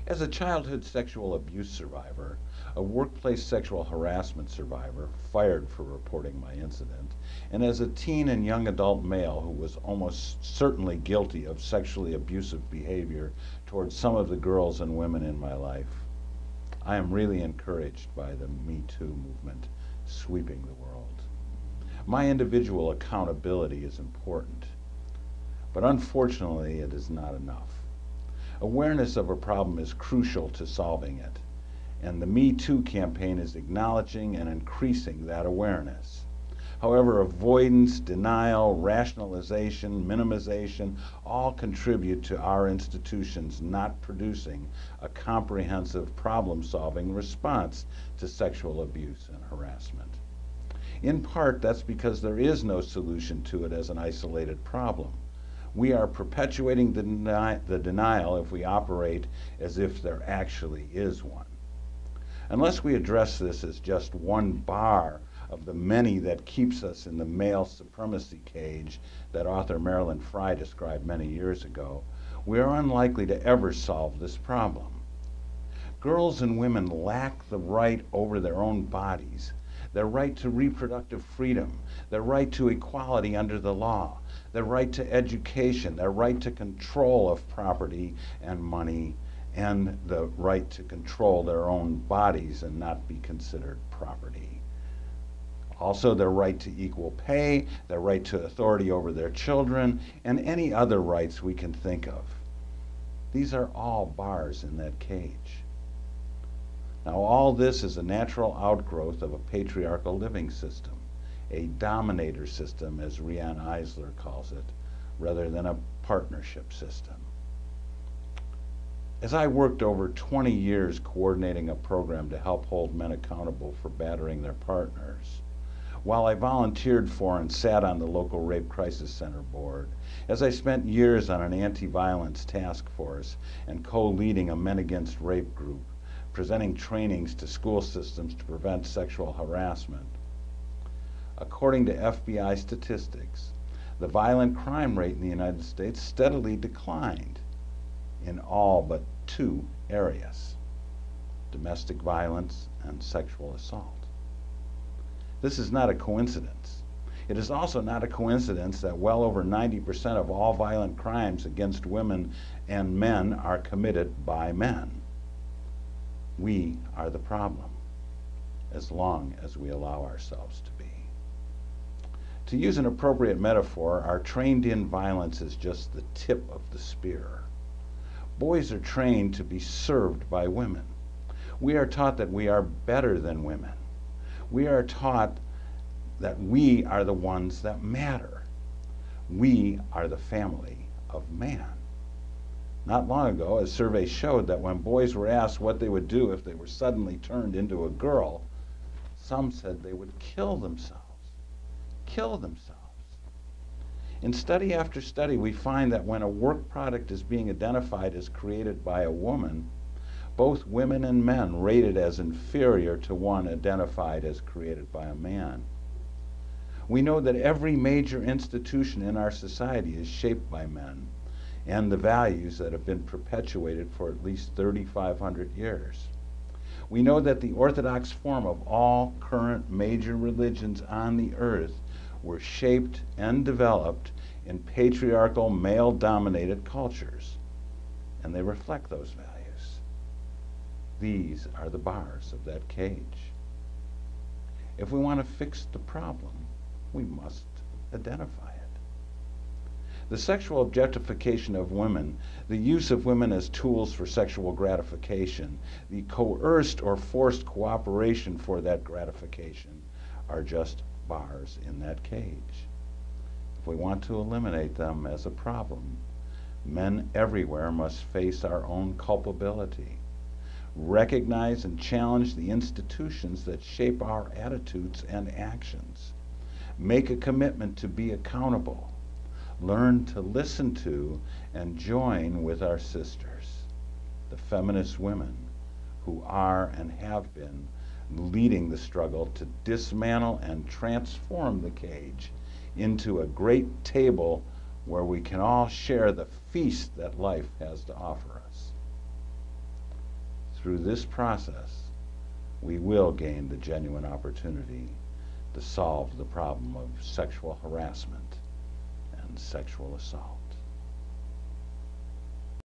As a childhood sexual abuse survivor, a workplace sexual harassment survivor fired for reporting my incident, and as a teen and young adult male who was almost certainly guilty of sexually abusive behavior towards some of the girls and women in my life, I am really encouraged by the Me Too movement sweeping the world. My individual accountability is important, but unfortunately it is not enough. Awareness of a problem is crucial to solving it, and the Me Too campaign is acknowledging and increasing that awareness. However, avoidance, denial, rationalization, minimization all contribute to our institutions not producing a comprehensive problem-solving response to sexual abuse and harassment. In part, that's because there is no solution to it as an isolated problem. We are perpetuating the denial if we operate as if there actually is one. Unless we address this as just one bar of the many that keeps us in the male supremacy cage that author Marilyn Frye described many years ago, we are unlikely to ever solve this problem. Girls and women lack the right over their own bodies, their right to reproductive freedom, their right to equality under the law, their right to education, their right to control of property and money, and the right to control their own bodies and not be considered property. Also, their right to equal pay, their right to authority over their children, and any other rights we can think of. These are all bars in that cage. Now, all this is a natural outgrowth of a patriarchal living system, a dominator system, as Riane Eisler calls it, rather than a partnership system. As I worked over 20 years coordinating a program to help hold men accountable for battering their partners, while I volunteered for and sat on the local Rape Crisis Center board, as I spent years on an anti-violence task force and co-leading a Men Against Rape group, presenting trainings to school systems to prevent sexual harassment. According to FBI statistics, the violent crime rate in the United States steadily declined in all but two areas: domestic violence and sexual assault. This is not a coincidence. It is also not a coincidence that well over 90% of all violent crimes against women and men are committed by men. We are the problem, as long as we allow ourselves to be. To use an appropriate metaphor, our trained-in violence is just the tip of the spear. Boys are trained to be served by women. We are taught that we are better than women. We are taught that we are the ones that matter. We are the family of man. Not long ago, a survey showed that when boys were asked what they would do if they were suddenly turned into a girl, some said they would kill themselves. Kill themselves. In study after study, we find that when a work product is being identified as created by a woman, both women and men rate it as inferior to one identified as created by a man. We know that every major institution in our society is shaped by men and the values that have been perpetuated for at least 3,500 years. We know that the orthodox form of all current major religions on the earth were shaped and developed in patriarchal, male-dominated cultures, and they reflect those values. These are the bars of that cage. If we want to fix the problem, we must identify it. The sexual objectification of women, the use of women as tools for sexual gratification, the coerced or forced cooperation for that gratification are just bars in that cage. If we want to eliminate them as a problem, men everywhere must face our own culpability, recognize and challenge the institutions that shape our attitudes and actions, make a commitment to be accountable, learn to listen to and join with our sisters, the feminist women who are and have been leading the struggle to dismantle and transform the cage into a great table where we can all share the feast that life has to offer us. through this process, we will gain the genuine opportunity to solve the problem of sexual harassment and sexual assault.